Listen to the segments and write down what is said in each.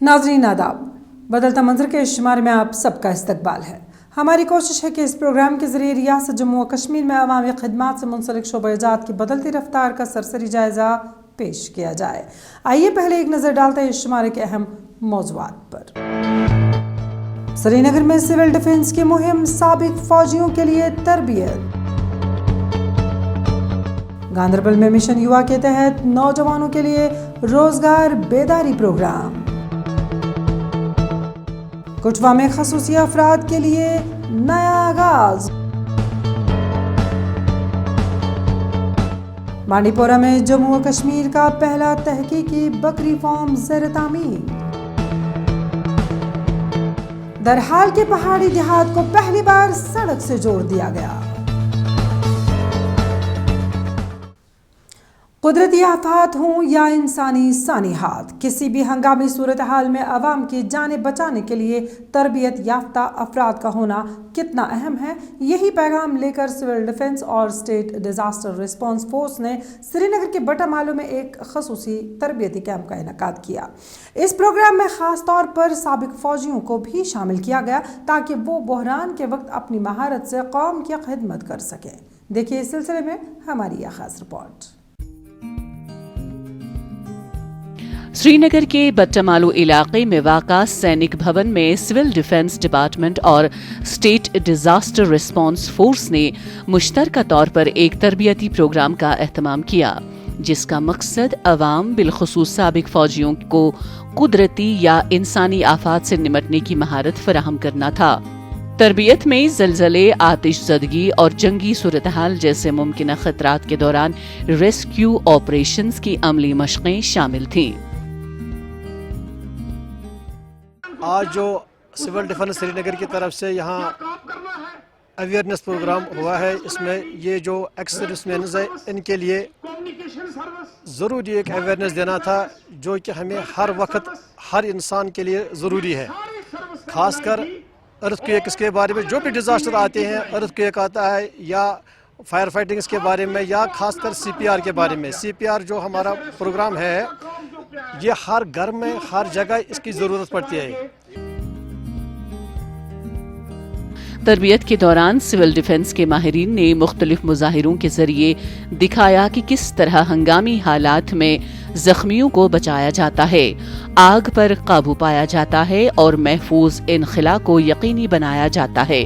नाज़रीन आदाब, बदलता मंजर के शुमारे में आप सबका इस्तकबाल है। हमारी कोशिश है कि इस प्रोग्राम के ज़रिए रियासत जम्मू व कश्मीर में अवामी खिदमात से मुंसलिक शोबा-ए-जात की बदलती रफ्तार का सरसरी जायज़ा पेश किया जाए। आइए पहले एक नज़र डालते हैं इस शुमारे के अहम मौज़ूआत पर। श्रीनगर में सिविल डिफेंस की मुहिम, साबिक फौजियों के लिए तरबियत। गांदरबल में मिशन युवा के तहत नौजवानों के लिए रोजगार बेदारी प्रोग्राम। कुटवा में खसूसी अफराद के लिए नया आगाज। बांडीपोरा में जम्मू व कश्मीर का पहला तहकीकी बकरी फार्म ज़ेर-ए-तामीर। दरहाल के पहाड़ी देहात को पहली बार सड़क से जोड़ दिया गया। कुदरती आफात हों या इंसानी सानिहात, किसी भी हंगामी सूरत हाल में अवाम की जानें बचाने के लिए तरबियत याफ्ता अफराद का होना कितना अहम है, यही पैगाम लेकर सिविल डिफेंस और स्टेट डिजास्टर रिस्पांस फोर्स ने श्रीनगर के बटा मालू में एक खसूसी तरबियती कैंप का इनेकाद किया। इस प्रोग्राम में खास तौर पर साबिक फौजियों को भी शामिल किया गया ताकि वो बहरान के वक्त अपनी महारत से कौम की खिदमत कर सकें। देखिए इस सिलसिले में हमारी यह खास रिपोर्ट। श्रीनगर के बट्टामालू इलाके में वाक़ा सैनिक भवन में सिविल डिफेंस डिपार्टमेंट और स्टेट डिजास्टर रिस्पांस फोर्स ने मुश्तरका तौर पर एक तरबियती प्रोग्राम का एहतमाम किया, जिसका मकसद अवाम बिलखुसूस साबिक फौजियों को कुदरती या इंसानी आफात से निपटने की महारत फराहम करना था। तरबियत में ज़लज़ले, आतिशज़दगी और जंगी सूरत-हाल जैसे मुमकिन खतरात के दौरान रेस्क्यू ऑपरेशंस की अमली मशक़ें शामिल थीं। आज जो सिविल डिफेंस श्रीनगर की तरफ से यहाँ अवेयरनेस प्रोग्राम हुआ है, इसमें ये जो एक्स सर्विसमैन है इनके लिए ज़रूरी एक अवेयरनेस देना था, जो कि हमें हर वक्त हर इंसान के लिए ज़रूरी है। खासकर अर्थक्वेक्स के बारे में, जो भी डिज़ास्टर आते हैं, अर्थक्वेक आता है या फायर फाइटिंग्स के बारे में या खासकर CPR के बारे में। CPR जो हमारा प्रोग्राम है, ये हर घर में हर जगह इसकी ज़रूरत पड़ती है। तरबियत के दौरान सिविल डिफेंस के माहिरीन ने मुख्तलिफ मुजाहिरों के जरिए दिखाया कि किस तरह हंगामी हालात में जख्मियों को बचाया जाता है, आग पर काबू पाया जाता है और महफूज इनखला को यकीनी बनाया जाता है।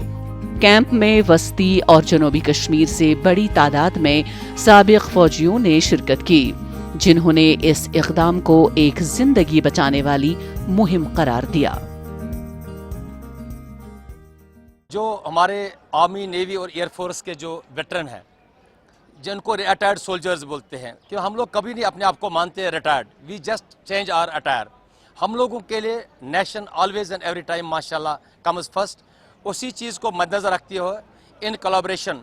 कैंप में वस्ती और जनूबी कश्मीर से बड़ी तादाद में साबिक फौजियों ने शिरकत की, जिन्होंने इस इक़दाम को एक जिंदगी बचाने वाली मुहिम करार दिया। जो हमारे आर्मी, नेवी और एयरफोर्स के जो वेटरन हैं, जिनको रिटायर्ड सोल्जर्स बोलते हैं, कि हम लोग कभी नहीं अपने आप को मानते हैं retired, we just change our attire. हम लोगों के लिए nation always and every time माशाल्लाह कम्स फर्स्ट। उसी चीज़ को मद्देनज़र रखते हुए in collaboration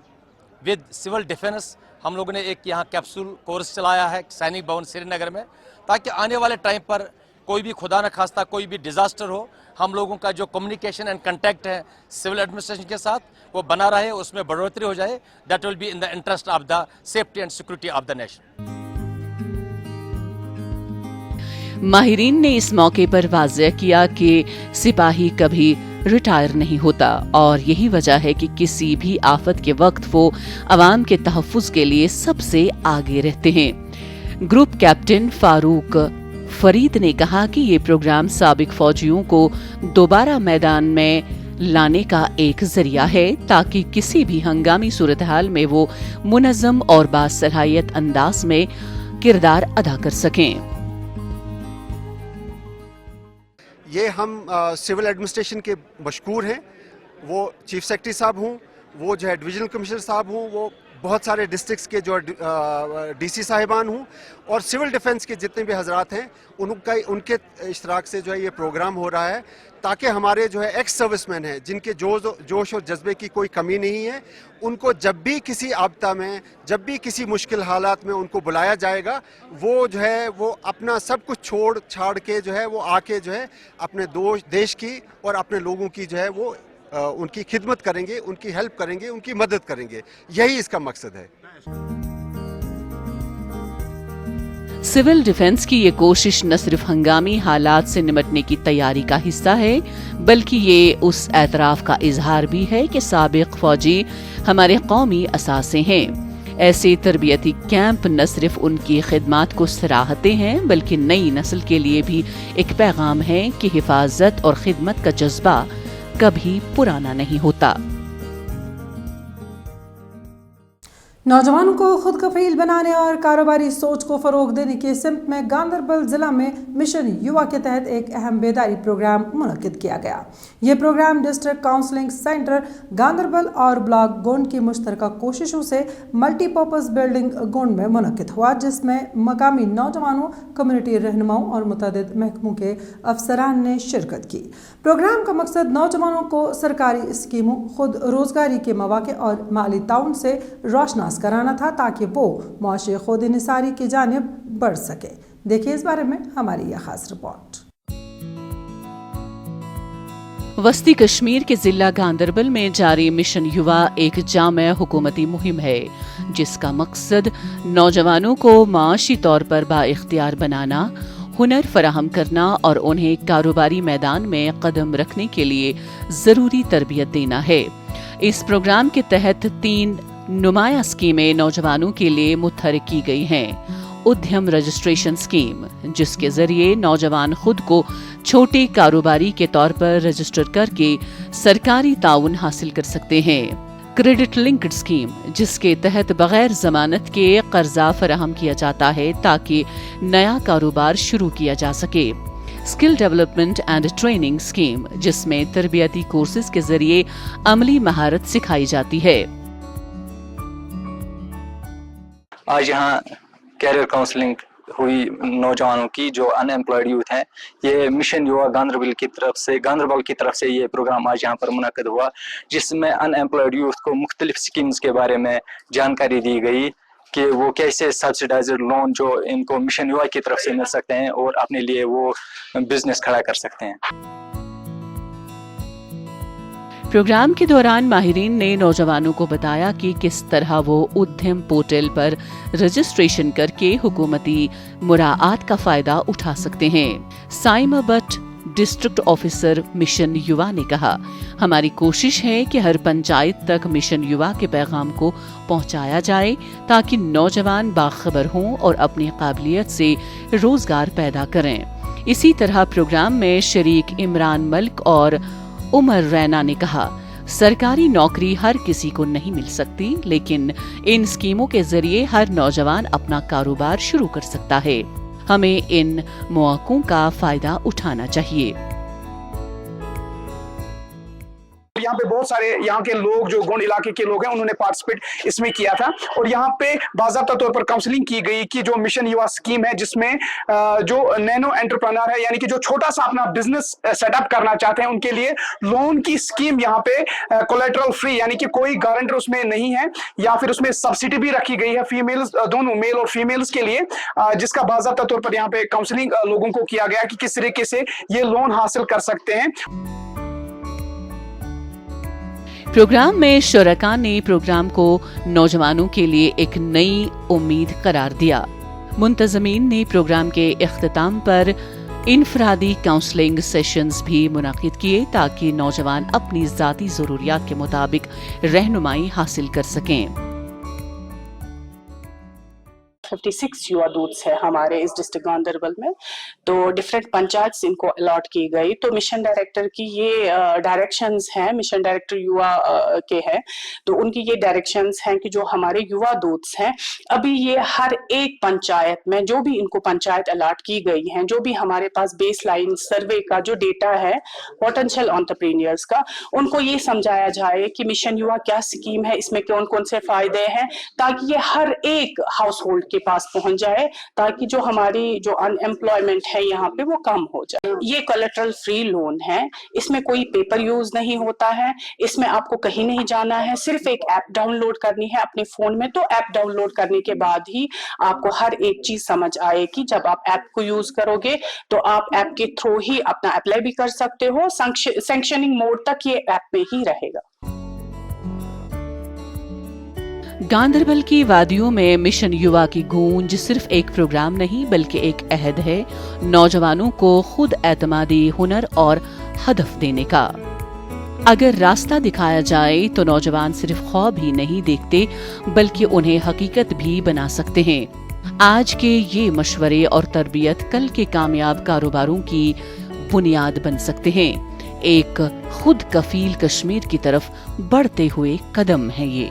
with civil defence हम लोगों ने एक यहाँ कैप्सूल कोर्स चलाया है सैनिक भवन श्रीनगर में, ताकि आने वाले टाइम पर कोई भी खुदा न खास्ता कोई भी डिज़ास्टर हो, हम लोगों का जो कम्युनिकेशन एंड कंटेक्ट है सिविल एडमिनिस्ट्रेशन के साथ वो बना रहे, उसमें बढ़ोतरी हो जाए। That will be in the interest of the safety and security of the nation. माहिरीन ने इस मौके पर वाज़ेह किया कि सिपाही कभी रिटायर नहीं होता और यही वजह है कि किसी भी आफत के वक्त वो अवाम के तहफ़्फ़ुज़ के लिए सबसे आगे रहते हैं। ग्रुप कैप्टन फारूक फरीद ने कहा कि ये प्रोग्राम साबिक फौजियों को दोबारा मैदान में लाने का एक जरिया है, ताकि किसी भी हंगामी सूरत हाल में वो मुनज़्ज़म और बासलाहियत अंदाज में किरदार अदा कर सकें। ये हम सिविल एडमिनिस्ट्रेशन के मशकूर हैं, वो चीफ सेक्रेटरी साहब हों, वो जो है डिविजनल कमिश्नर साहब हों, वो बहुत सारे डिस्ट्रिक्ट्स के जो DC साहिबान हूँ और सिविल डिफेंस के जितने भी हजरात हैं उनके इश्तराक से जो है ये प्रोग्राम हो रहा है, ताकि हमारे जो है एक्स सर्विसमैन हैं, जिनके जोश और जज्बे की कोई कमी नहीं है, उनको जब भी किसी आपदा में, जब भी किसी मुश्किल हालात में उनको बुलाया जाएगा, वो जो है वो अपना सब कुछ छोड़ छाड़ के जो है वो आके जो है अपने देश की और अपने लोगों की जो है वो उनकी खिदमत करेंगे, उनकी हेल्प करेंगे, उनकी मदद करेंगे। यही इसका मकसद है। सिविल डिफेंस की ये कोशिश न सिर्फ हंगामी हालात से निपटने की तैयारी का हिस्सा है, बल्कि ये उस एतराफ का इजहार भी है कि साबिक फौजी हमारे कौमी असासे हैं। ऐसे तरबियती कैंप न सिर्फ उनकी खिदमात को सराहते हैं, बल्कि नई नस्ल के लिए भी एक पैगाम है कि हिफाजत और खिदमत का जज्बा कभी पुराना नहीं होता। नौजवानों को खुद कफील बनाने और कारोबारी सोच को फरोग देने की सिमत में गांधरबल जिला में मिशन युवा के तहत एक अहम बेदारी प्रोग्राम मुनक्किद किया गया। ये programme district counselling centre Ganderbal और ब्लॉक गोंड की मुश्तरका कोशिशों से मल्टीपर्पज़ बिल्डिंग गोंड में मुनक्किद हुआ, जिसमें मकामी नौजवानों, कम्युनिटी रहनुमाओं और मुतअद्दिद महकमों के अफसरान ने शिरकत की। प्रोग्राम का मकसद नौजवानों को सरकारी स्कीमों, खुद रोजगारी के मौके और माली ताउन से रोशनास कराना था ताकि वो मुआशी खुद इन्हिसारी की जानिब बढ़ सके। देखिए इस बारे में हमारी यह खास रिपोर्ट। वस्ती कश्मीर के जिला गांधरबल में जारी मिशन युवा एक जामे हुकूमती मुहिम है, जिसका मकसद नौजवानों को माशी तौर पर बाइख्तियार बनाना, हुनर फराहम करना और उन्हें कारोबारी मैदान में कदम रखने के लिए जरूरी तरबियत देना है। इस प्रोग्राम के तहत 3 नुमाया स्कीमें नौजवानों के लिए मुतहर्रिक की गई हैं। उद्यम रजिस्ट्रेशन स्कीम, जिसके जरिए नौजवान खुद को छोटे कारोबारी के तौर पर रजिस्टर करके सरकारी ताउन हासिल कर सकते हैं। क्रेडिट लिंक्ड स्कीम, जिसके तहत बगैर जमानत के कर्जा फराहम किया जाता है ताकि नया कारोबार शुरू किया जा सके। Skill development and training scheme, जिसमें तरबियती कोर्सेज के जरिए अमली महारत सिखाई जाती है। आज यहाँ कैरियर काउंसलिंग हुई नौजवानों की, जो अनएम्प्लॉयड यूथ हैं। ये मिशन युवा गांधरबल की तरफ से ये प्रोग्राम आज यहाँ पर मुनक्किद हुआ, जिसमें अनएम्प्लॉयड यूथ को मुख्तलिफ स्कीम्स के बारे में जानकारी दी गई कि वो कैसे सब्सिडाइज्ड लोन जो इनको मिशन युवा की तरफ से मिल सकते हैं और अपने लिए वो बिजनेस खड़ा कर सकते हैं। प्रोग्राम के दौरान माहिरीन ने नौजवानों को बताया कि किस तरह वो उद्यम पोर्टल पर रजिस्ट्रेशन करके हुकूमती मुराआत का फायदा उठा सकते हैं। Saima but, district officer mission युवा ने कहा, हमारी कोशिश है कि हर पंचायत तक मिशन युवा के पैगाम को पहुंचाया जाए ताकि नौजवान बाखबर हों और अपनी काबिलियत से रोजगार पैदा करें। इसी तरह प्रोग्राम में शरीक इमरान मलिक और उमर रैना ने कहा, सरकारी नौकरी हर किसी को नहीं मिल सकती, लेकिन इन स्कीमों के जरिए हर नौजवान अपना कारोबार शुरू कर सकता है। हमें इन मौकों का फायदा उठाना चाहिए। यहाँ पे बहुत सारे यहाँ के लोग, जो गोंड इलाके के लोग हैं, उन्होंने पार्टिसिपेट इसमें किया था और यहाँ पे बाज़ाब्ता तौर पर काउंसलिंग की गई कि जो मिशन युवा स्कीम है, जिसमें जो नैनो एंटरप्रेन्योर है, यानी कि जो छोटा सा अपना बिजनेस सेटअप करना चाहते हैं, उनके लिए लोन की स्कीम यहाँ पे कोलेटरल फ्री, यानी कि कोई गारंटर उसमें नहीं है, या फिर उसमें सब्सिडी भी रखी गई है फीमेल्स, दोनों मेल और फीमेल्स के लिए, जिसका बाज़ाब्ता तौर पर यहाँ पे काउंसलिंग लोगों को किया गया कि किस तरीके से ये लोन हासिल कर सकते हैं। प्रोग्राम में शुरका ने प्रोग्राम को नौजवानों के लिए एक नई उम्मीद करार दिया। मुंतज़मीन ने प्रोग्राम के इख्तिताम पर इनफरादी काउंसलिंग सेशंस भी मुनाकिद किए ताकि नौजवान अपनी ज़ाती ज़रूरियात के मुताबिक रहनुमाई हासिल कर सकें। 56 युवा दूत्स है हमारे इस डिस्ट्रिक्ट गांधरबल में, तो डिफरेंट पंचायत इनको अलॉट की गई। तो मिशन डायरेक्टर की ये डायरेक्शंस हैं, मिशन डायरेक्टर युवा के हैं, तो उनकी ये डायरेक्शंस हैं कि जो हमारे युवा दूत्स हैं, अभी ये हर एक पंचायत में जो भी इनको पंचायत अलॉट की गई हैं, जो भी हमारे पास बेस लाइन सर्वे का जो डेटा है पोटेंशियल एंटरप्रेन्योर्स का, उनको ये समझाया जाए कि मिशन युवा क्या स्कीम है, इसमें कौन कौन से फायदे हैं, ताकि ये हर एक हाउस होल्ड के पास पहुंच जाए, ताकि जो हमारी जो अनएम्प्लॉयमेंट है यहाँ पे वो कम हो जाए। ये कोलेटरल फ्री लोन है, इसमें कोई पेपर यूज नहीं होता है, इसमें आपको कहीं नहीं जाना है, सिर्फ एक ऐप डाउनलोड करनी है अपने फोन में। तो ऐप डाउनलोड करने के बाद ही आपको हर एक चीज समझ आएगी। जब आप ऐप को यूज करोगे तो आप ऐप के थ्रू ही अपना अप्लाई भी कर सकते हो, सैंक्शनिंग मोड तक ये ऐप में ही रहेगा। गांदरबल की वादियों में मिशन युवा की गूंज सिर्फ एक प्रोग्राम नहीं बल्कि एक अहद है नौजवानों को खुद एतमादी, हुनर और हदफ देने का। अगर रास्ता दिखाया जाए तो नौजवान सिर्फ ख्वाब ही नहीं देखते बल्कि उन्हें हकीकत भी बना सकते हैं। आज के ये मशवरे और तरबियत कल के कामयाब कारोबारों की बुनियाद बन सकते हैं। एक खुद कफील कश्मीर की तरफ बढ़ते हुए कदम है ये।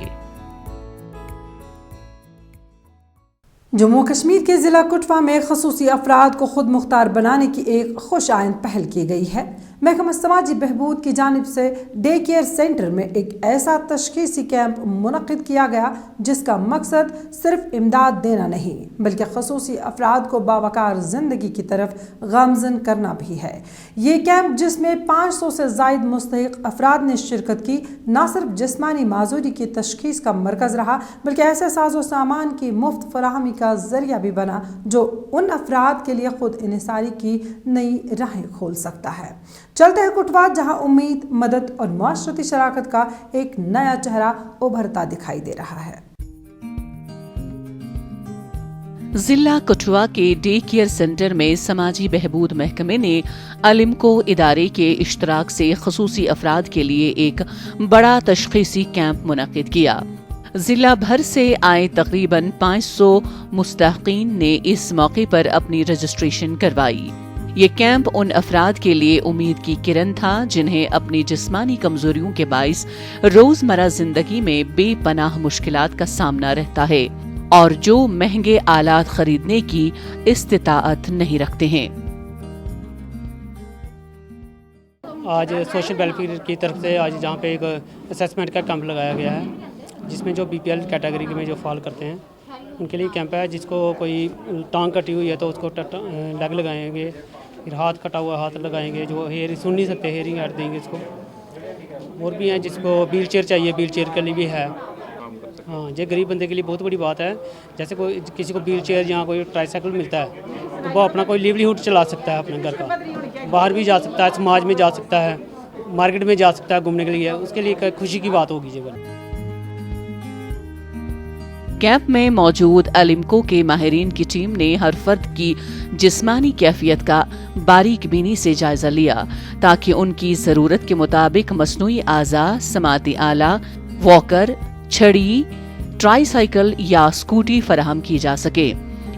जम्मू कश्मीर के ज़िला कठुआ में खसूसी अफराद को खुद मुख्तार बनाने की एक खुश आइंद पहल की गई है। महकमा समाजी बहबूद की जानिब से डे केयर सेंटर में एक ऐसा तशखीसी कैंप मुनक्किद किया गया जिसका मकसद सिर्फ इमदाद देना नहीं बल्कि खसूसी अफराद को बावकार ज़िंदगी की तरफ गामज़न करना भी है। ये कैंप जिसमें 500 से ज़ायद मुस्तहिक अफराद ने शिरकत की न सिर्फ जिस्मानी माजूरी की तशखीस का मरकज़ रहा बल्कि ऐसे साजो सामान की मुफ्त फराहमी का जरिया भी बना जो उन अफराद के लिए खुद इन्हिसारी की नई राहें खोल सकता है। चलते हैं कठुआ जहां उम्मीद, मदद और मुआशरती शराकत का एक नया चेहरा उभरता दिखाई दे रहा है। जिला कठुआ के डे केयर सेंटर में समाजी बहबूद महकमे ने अलिमको इदारे के इश्तराक से खसूसी अफराद के लिए एक बड़ा तशखीसी कैंप मुनक्किद किया। जिला भर से आए तकरीबन 500 मुस्तहकीन ने इस मौके पर अपनी रजिस्ट्रेशन करवाई। ये कैंप उन अफराद के लिए उम्मीद की किरण था जिन्हें अपनी जिस्मानी कमजोरियों के बाइस रोजमर्रा जिंदगी में बेपनाह मुश्किलात का सामना रहता है और जो महंगे आलात खरीदने की इस्तिताअत नहीं रखते हैं। आज सोशल वेलफेयर की तरफ से आज जहाँ पे एक असेसमेंट का कैंप लगाया गया है जिसमें जो BPL कैटेगरी में जो फॉल करते हैं उनके लिए कैंप है। जिसको कोई टांग कटी हुई है तो उसको लेग लगाएंगे, फिर हाथ कटा हुआ हाथ लगाएंगे, जो हेयर सुन नहीं सकते हेयरिंग ऐड देंगे इसको। और भी हैं जिसको व्हील चेयर चाहिए, व्हील चेयर के लिए भी है। हाँ, ये गरीब बंदे के लिए बहुत बड़ी बात है। जैसे कोई किसी को व्हील चेयर या कोई ट्राईसाइकिल मिलता है तो वो अपना कोई लिवलीहुड चला सकता है अपने घर का, बाहर भी जा सकता है, समाज में जा सकता है, मार्केट में जा सकता है घूमने के लिए। उसके लिए एक खुशी की बात होगी ये। कैंप में मौजूद अलिमको के माहिरीन की टीम ने हर फर्द की जिस्मानी कैफियत का बारीक बीनी से जायजा लिया ताकि उनकी जरूरत के मुताबिक मसनूई आज़ा, समाती आला, वॉकर, छड़ी, ट्राईसाइकिल या स्कूटी फराहम की जा सके।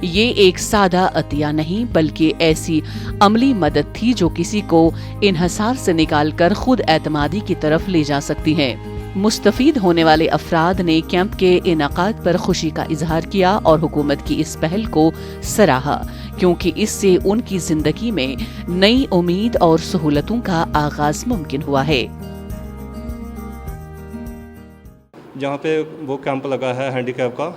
ये एक सादा अतिया नहीं बल्कि ऐसी अमली मदद थी जो किसी को इन्हसार से निकालकर खुद एतमादी की तरफ ले जा सकती है। मुस्तफीद होने वाले अफराद ने कैंप के इनाकाद पर खुशी का इजहार किया और हुकूमत की इस पहल को सराहा क्योंकि इससे उनकी जिंदगी में नई उम्मीद और सहूलतों का आगाज मुमकिन हुआ है। जहाँ पे वो कैंप लगा है हैंडीकैप का,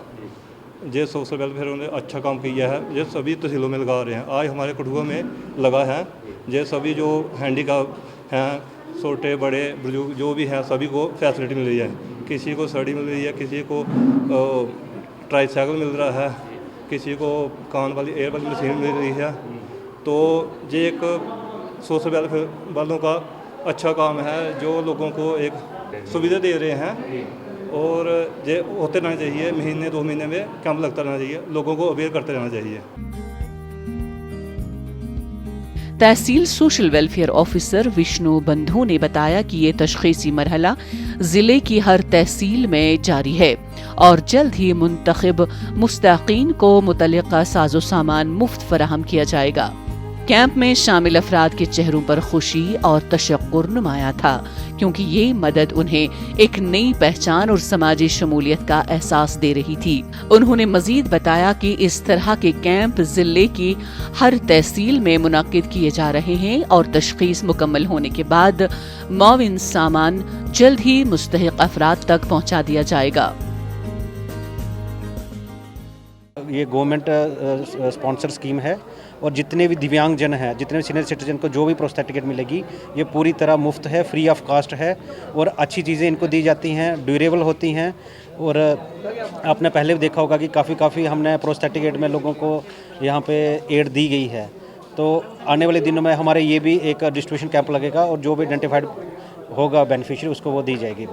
ये सोशल वेलफेयर ने अच्छा काम किया है। ये सभी तहसीलों में लगा रहे हैं। आज हमारे कठुआ में लगा है। ये सभी जो हैंडीकैप हैं, छोटे बड़े बुजुर्ग जो भी हैं, सभी को फैसिलिटी मिल रही है। किसी को सड़ी मिल रही है, किसी को ट्राईसाइकिल मिल रहा है, किसी को कान वाली एयर वाली मशीन मिल रही है। तो ये एक सोशल वेलफेयर वालों का अच्छा काम है जो लोगों को एक सुविधा दे रहे हैं। और ये होते रहना चाहिए, महीने 2 महीने में कैंप लगता रहना चाहिए, लोगों को अवेयर करते रहना चाहिए। तहसील सोशल वेलफेयर ऑफिसर विष्णु बंधु ने बताया कि ये तशखीसी मरहला जिले की हर तहसील में जारी है और जल्द ही मुंतखब मुस्तहकीन को मुतल्लिका साजो सामान मुफ्त फराहम किया जाएगा। कैंप में शामिल अफराद के चेहरों पर खुशी और तशक्कुर नुमाया था क्योंकि ये मदद उन्हें एक नई पहचान और समाजी शमूलियत का एहसास दे रही थी। उन्होंने मजीद बताया कि इस तरह के कैंप जिले की हर तहसील में मुनाकिद किए जा रहे हैं और तशखीस मुकम्मल होने के बाद मुआविन सामान जल्द ही मुस्तहिक अफराद तक पहुंचा दिया जाएगा। ये गवर्नमेंट स्पॉन्सर स्कीम है और जितने भी दिव्यांग जन हैं, जितने भी सीनियर सिटीजन को जो भी प्रोस्थेटिक किट मिलेगी ये पूरी तरह मुफ्त है, फ्री ऑफ कास्ट है और अच्छी चीज़ें इनको दी जाती हैं, ड्यूरेबल होती हैं। और आपने पहले भी देखा होगा कि काफ़ी हमने प्रोस्थेटिक किट में लोगों को यहाँ पे एड दी गई है। तो आने वाले दिनों में हमारे ये भी एक डिस्ट्रीब्यूशन कैंप लगेगा और जो भी आइडेंटिफाइड होगा बेनिफिशियरी उसको वो दी जाएगी।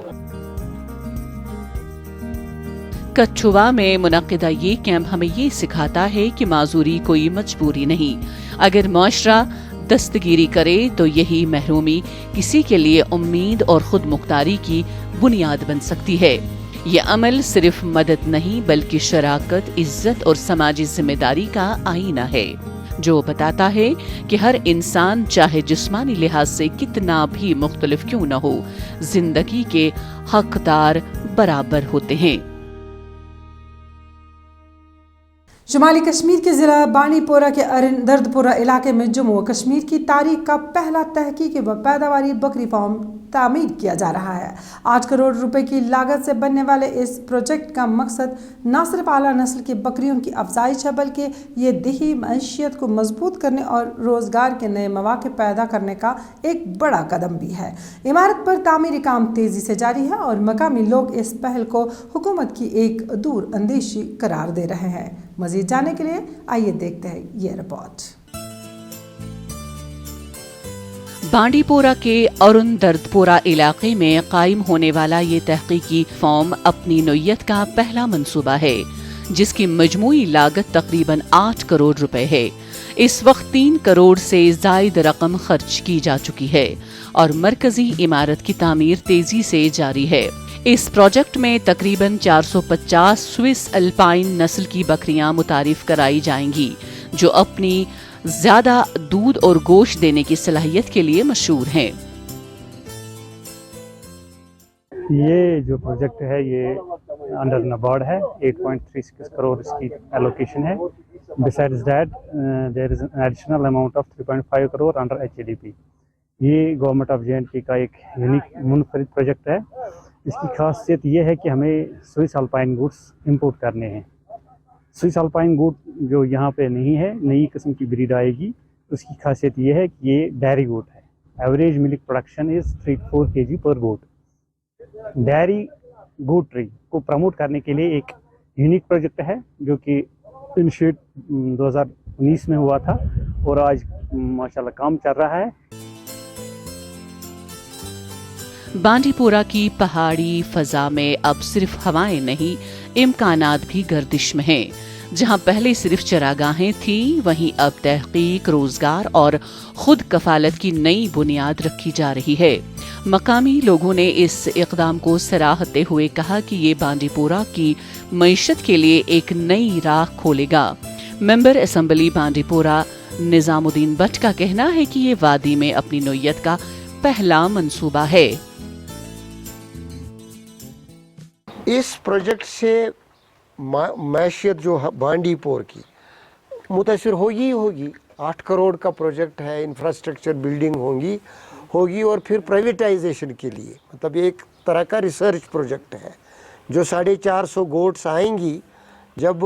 कच्छुआ में मुनक्किदा ये कैंप हमें ये सिखाता है कि माजूरी कोई मजबूरी नहीं। अगर मुआशरा दस्तगीरी करे तो यही महरूमी किसी के लिए उम्मीद और खुद मुख्तारी की बुनियाद बन सकती है। ये अमल सिर्फ मदद नहीं बल्कि शराकत, इज्जत और समाजी जिम्मेदारी का आईना है, जो बताता है कि हर इंसान चाहे जिस्मानी लिहाज से कितना भी मुख्तलिफ क्यों न हो, जिंदगी के हकदार बराबर होते हैं। शुमाली कश्मीर के ज़िला बानीपोरा के दर्दपुरा इलाके में जम्मू व कश्मीर की तारीख का पहला तहकीकी व पैदावारी बकरी फार्म तामीर किया जा रहा है। 8 करोड़ रुपए की लागत से बनने वाले इस प्रोजेक्ट का मकसद न सिर्फ आला नस्ल की बकरियों की अफजाइश है बल्कि ये देही मईशियत को मजबूत करने और रोज़गार के नए मौके पैदा करने का एक बड़ा कदम भी है। इमारत पर तामीरी काम तेज़ी से जारी है और मकामी लोग इस पहल को हुकूमत की एक दूर अंदेशी करार दे रहे हैं। मज़ीद जानने के लिए आइए देखते हैं ये रिपोर्ट। बांडीपोरा के अरुण दर्दपोरा इलाके में कायम होने वाला ये तहकीकी फार्म अपनी नौयत का पहला मंसूबा है, जिसकी मजमूई लागत तकरीबन 8 करोड़ रुपए है। इस वक्त 3 करोड़ से जायद रकम खर्च की जा चुकी है और मरकजी इमारत की तामीर तेजी से जारी है। इस प्रोजेक्ट में तकरीबन 450 स्विस अल्पाइन नस्ल की बकरियां मुतारिफ कराई जाएंगी, जो अपनी ज्यादा दूध और गोश्त देने की सलाहियत के लिए मशहूर हैं। ये जो प्रोजेक्ट है ये अंडर नाबार्ड है। 8.36 करोड़ इसकी एलोकेशन है। Besides that there is an additional amount of 3.5 crore under HADP। ये गवर्नमेंट ऑफ JNK का एक यूनिक मुनफरिद प्रोजेक्ट है। इसकी खासियत ये है कि हमें स्विस अल्पाइन गुड्स इंपोर्ट करने हैं। स्विस अल्पाइन गुड जो यहाँ पे नहीं है, नई किस्म की ब्रीड आएगी। उसकी खासियत ये है कि ये डेयरी गोट है। Average milk production is 3-4 kg पर गोट। डेयरी गोट्री को प्रमोट करने के लिए एक यूनिक प्रोजेक्ट है जो कि इनिशिएट 2019 में हुआ था और आज माशाल्लाह काम चल रहा है। बांडीपोरा की पहाड़ी फजा में अब सिर्फ हवाएं नहीं, इम्कानात भी गर्दिश में हैं। जहां पहले सिर्फ चरागाहें थीं, वहीं अब तहकीक, रोजगार और खुद कफालत की नई बुनियाद रखी जा रही है। मकामी लोगों ने इस इकदाम को सराहते हुए कहा कि ये बांडीपोरा की मईशत के लिए एक नई राह खोलेगा। मेंबर असेंबली बांडीपोरा निजामुद्दीन भट्ट का कहना है कि ये वादी में अपनी नौयत का पहला मंसूबा है। इस प्रोजेक्ट से मैशियत जो बांडीपोर की मुतासिर होगी 8 करोड़ का प्रोजेक्ट है। इंफ्रास्ट्रक्चर बिल्डिंग होगी और फिर प्राइवेटाइजेशन के लिए मतलब एक तरह का रिसर्च प्रोजेक्ट है। जो 450 गोट्स आएंगी, जब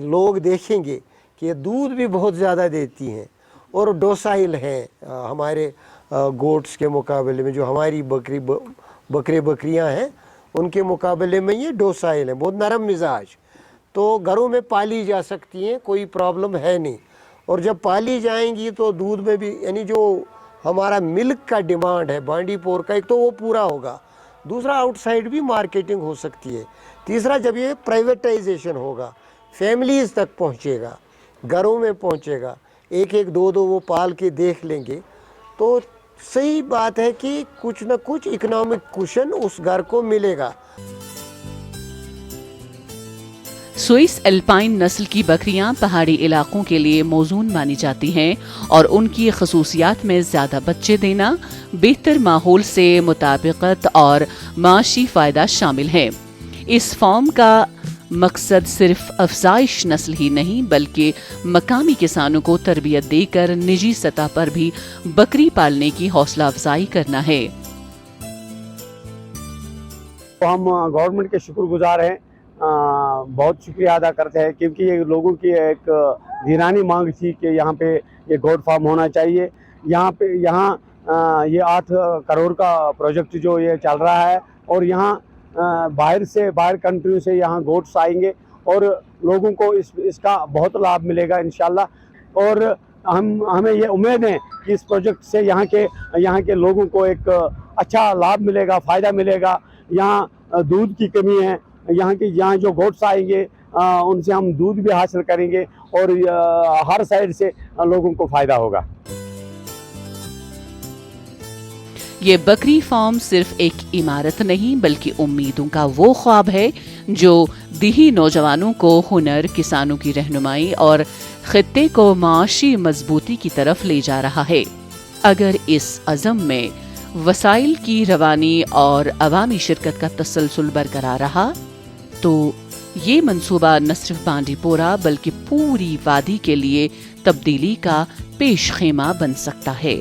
लोग देखेंगे कि ये दूध भी बहुत ज़्यादा देती हैं और डोसाइल हैं हमारे गोट्स के मुकाबले में, जो हमारी बकरियां हैं उनके मुकाबले में ये डोसाइल हैं, बहुत नरम मिजाज, तो घरों में पाली जा सकती हैं, कोई प्रॉब्लम है नहीं। और जब पाली जाएंगी तो दूध में भी यानी जो हमारा मिल्क का डिमांड है बांडीपोर का, एक तो वो पूरा होगा, दूसरा आउटसाइड भी मार्केटिंग हो सकती है, तीसरा जब ये प्राइवेटाइजेशन होगा फैमिलीज़ तक पहुँचेगा, घरों में पहुँचेगा, एक एक दो वो पाल के देख लेंगे, तो सही बात है कि कुछ न कुछ इकोनॉमिक कुशन उस घर को मिलेगा। स्विस अल्पाइन नस्ल की बकरियां पहाड़ी इलाकों के लिए मौजून मानी जाती हैं और उनकी खसूसियात में ज्यादा बच्चे देना, बेहतर माहौल से मुताबिकत और माशी फायदा शामिल है। इस फार्म का मकसद सिर्फ अफजाइश नस्ल ही नहीं बल्कि मकामी किसानों को तरबियत देकर निजी सतह पर भी बकरी पालने की हौसला अफजाई करना है। तो हम गवर्नमेंट के शुक्रगुजार हैं, बहुत शुक्रिया अदा करते हैं, क्योंकि ये लोगों की एक धीरानी मांग थी कि यहाँ पे ये गोट फार्म होना चाहिए। यहाँ ये 8 करोड़ का प्रोजेक्ट जो ये चल रहा है और यहाँ बाहर कंट्री से यहाँ गोट्स आएंगे और लोगों को इसका बहुत लाभ मिलेगा इंशाल्लाह। और हमें ये उम्मीद है कि इस प्रोजेक्ट से यहाँ के लोगों को एक अच्छा लाभ मिलेगा, फ़ायदा मिलेगा। यहाँ दूध की कमी है यहाँ जो गोट्स आएंगे उनसे हम दूध भी हासिल करेंगे और हर साइड से लोगों को फायदा होगा। ये बकरी फार्म सिर्फ एक इमारत नहीं बल्कि उम्मीदों का वो ख्वाब है जो दिही नौजवानों को हुनर, किसानों की रहनुमाई और खित्ते को माशी मजबूती की तरफ ले जा रहा है। अगर इस अज़म में वसाइल की रवानी और अवामी शिरकत का तसलसल बरकरार रहा तो ये मंसूबा न सिर्फ बांडीपोरा बल्कि पूरी वादी के लिए तब्दीली का पेशखेमा बन सकता है।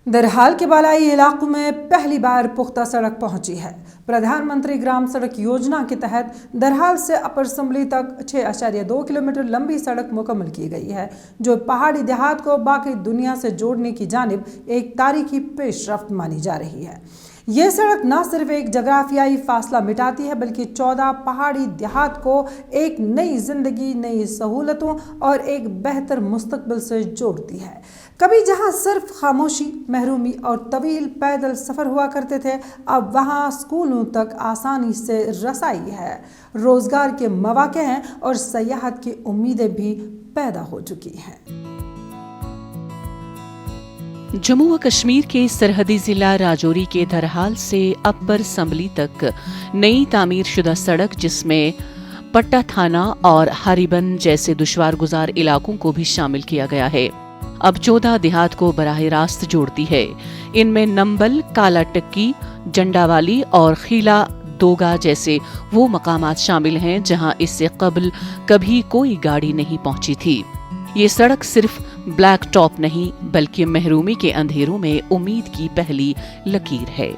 दरहाल के बालाई इलाकों में पहली बार पुख्ता सड़क पहुंची है। प्रधानमंत्री ग्राम सड़क योजना के तहत दरहाल से अपर सिमली तक 6.2 किलोमीटर लंबी सड़क मुकम्मल की गई है, जो पहाड़ी देहात को बाकी दुनिया से जोड़ने की जानिब एक तारीखी पेशरफ्त मानी जा रही है। ये सड़क न सिर्फ एक जगराफियाई फासला मिटाती है बल्कि 14 पहाड़ी देहात को एक नई जिंदगी, नई सहूलतों और एक बेहतर मुस्तकबिल से जोड़ती है। कभी जहां सिर्फ खामोशी, महरूमी और तवील पैदल सफ़र हुआ करते थे, अब वहां स्कूलों तक आसानी से रसाई है, रोज़गार के मौके हैं और सयाहत की उम्मीदें भी पैदा हो चुकी हैं। जम्मू व कश्मीर के सरहदी जिला राजौरी के दरहाल से अपर सिमली तक नई तामीर शुदा सड़क, जिसमें पट्टा थाना और हरिबन जैसे दुश्वार गुजार इलाकों को भी शामिल किया गया है, अब 14 देहात को बराह रास्त जोड़ती है। इनमें नंबल, काला टक्की, जंडावाली और खीला दोगा जैसे वो मकामात शामिल हैं जहां इससे कबल कभी कोई गाड़ी नहीं पहुंची थी। ये सड़क सिर्फ ब्लैक टॉप नहीं बल्कि महरूमी के अंधेरों में उम्मीद की पहली लकीर है।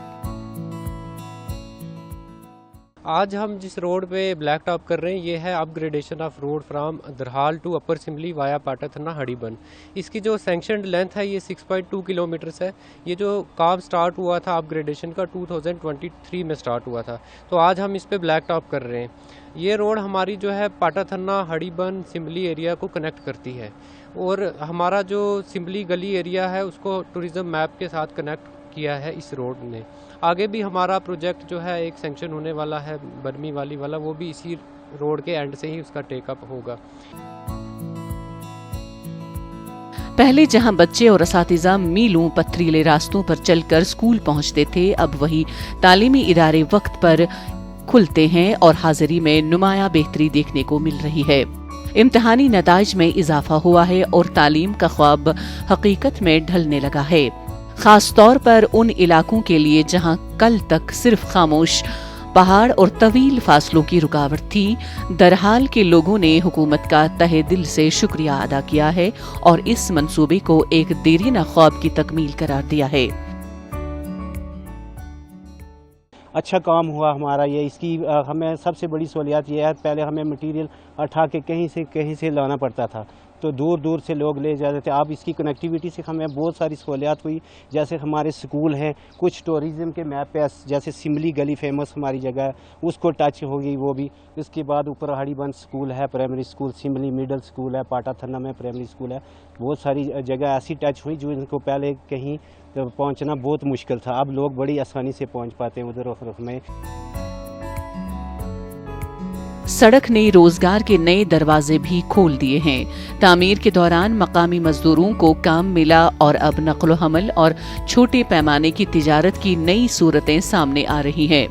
आज हम जिस रोड पे ब्लैक टॉप कर रहे हैं ये है upgradation of road from Darhal to upper Simli via Patathna Hariban. इसकी जो सैंक्शनड लेंथ है ये 6.2 किलोमीटर्स है। ये जो काम स्टार्ट हुआ था अपग्रेडेशन का 2023 में स्टार्ट हुआ था, तो आज हम इस पे ब्लैक टॉप कर रहे हैं। ये रोड हमारी जो है पाटाथना, हड़ीबन, सिमली एरिया को कनेक्ट करती है और हमारा जो सिमली गली एरिया है उसको टूरिज्म मैप के साथ कनेक्ट किया है इस रोड ने। आगे भी हमारा प्रोजेक्ट जो है एक सैंक्शन होने वाला है बर्मी वाली वाला, वो भी इसी रोड के एंड से ही उसका टेकअप होगा। पहले जहां बच्चे और असातिज़ा मीलों पथरीले रास्तों पर चलकर स्कूल पहुंचते थे, अब वही तालीमी इदारे वक्त पर खुलते हैं और हाजिरी में नुमाया बेहतरी देखने को मिल रही है। इम्तिहानी नताइज में इजाफा हुआ है और तालीम का ख्वाब हकीकत में ढलने लगा है, खास तौर पर उन इलाकों के लिए जहां कल तक सिर्फ खामोश पहाड़ और तवील फासलों की रुकावट थी। दरहाल के लोगों ने हुकूमत का तहे दिल से शुक्रिया अदा किया है और इस मंसूबे को एक देरीना ख्वाब की तकमील करार दिया है। अच्छा काम हुआ हमारा ये। इसकी हमें सबसे बड़ी सहूलियत ये है, पहले हमें मटेरियल उठा के कहीं से लाना पड़ता था, तो दूर दूर से लोग ले जाते थे। अब इसकी कनेक्टिविटी से हमें बहुत सारी सहूलियत हुई, जैसे हमारे स्कूल हैं, कुछ टूरिज़म के मैप पे जैसे सिमली गली फेमस हमारी जगह है उसको टच हो गई वो भी। इसके बाद ऊपर हड़ीबंद स्कूल है, primary school, Simli middle school है, पाटाथना में प्राइमरी स्कूल है। बहुत सारी जगह ऐसी टच हुई जो इनको पहले कहीं पहुंचना बहुत मुश्किल था, अब लोग बड़ी आसानी से पहुंच पाते हैं उधर में। सड़क ने रोजगार के नए दरवाजे भी खोल दिए हैं। तामीर के दौरान मकामी मजदूरों को काम मिला और अब नक्ल हमल और छोटे पैमाने की तिजारत की नई सूरतें सामने आ रही हैं।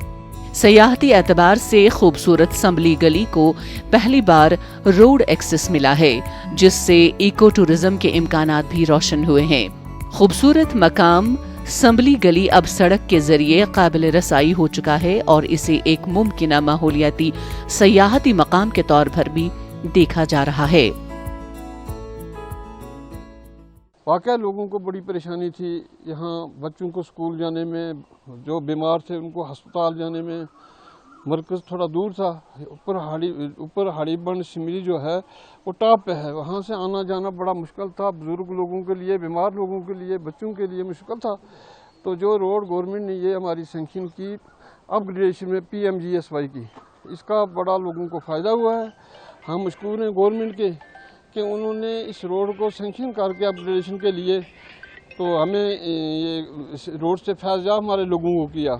सयाहती एतबार से खूबसूरत सिमली गली को पहली बार रोड एक्सेस मिला है, जिससे इको टूरिज्म के इम्कानात भी रोशन हुए हैं। खूबसूरत मकाम सिमली गली अब सड़क के जरिए काबिल रसाई हो चुका है और इसे एक मुमकिना माहौलियाती सयाहती मकाम के तौर पर भी देखा जा रहा है। वाकई लोगों को बड़ी परेशानी थी यहाँ, बच्चों को स्कूल जाने में, जो बीमार थे उनको अस्पताल जाने में। मरकज़ थोड़ा दूर था, ऊपर हड़ीबन सिमली जो है वो टॉप पे है, वहाँ से आना जाना बड़ा मुश्किल था। बुजुर्ग लोगों के लिए, बीमार लोगों के लिए, बच्चों के लिए मुश्किल था। तो जो रोड गवर्नमेंट ने ये हमारी सैंक्शन की अपग्रेडेशन में PMGSY की, इसका बड़ा लोगों को फ़ायदा हुआ है। हम मशकूर हैं गवर्नमेंट के कि उन्होंने इस रोड को सैंक्शन करके अपग्रेडेशन के लिए तो हमें ये रोड से फ़ायदा हमारे लोगों को किया।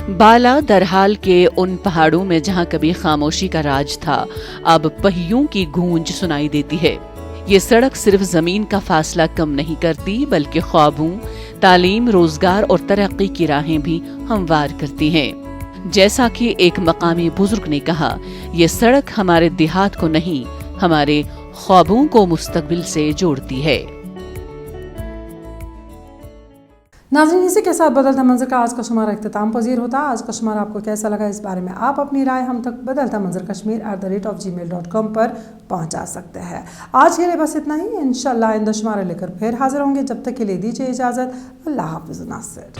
बाला दरहाल के उन पहाड़ों में जहां कभी खामोशी का राज था, अब पहियों की गूंज सुनाई देती है। ये सड़क सिर्फ जमीन का फासला कम नहीं करती, बल्कि ख्वाबों, तालीम, रोजगार और तरक्की की राहें भी हमवार करती हैं। जैसा कि एक मकामी बुजुर्ग ने कहा, ये सड़क हमारे देहात को नहीं, हमारे ख्वाबों को मुस्तकबिल से जोड़ती है। नाज़रीन, इसी के साथ बदलता मंजर का आज का शुमारा इख्तिताम पजीर होता। आज का शुमारा आपको कैसा लगा, इस बारे में आप अपनी राय हम तक बदलता मंजर kashmir@gmail.com पर पहुंचा सकते हैं। आज के लिए बस इतना ही। इंशाअल्लाह आइंदा शुमारा लेकर फिर हाजिर होंगे। जब तक के लिए दीजिए इजाज़त। अल्लाह हाफ़िज़ नासिर।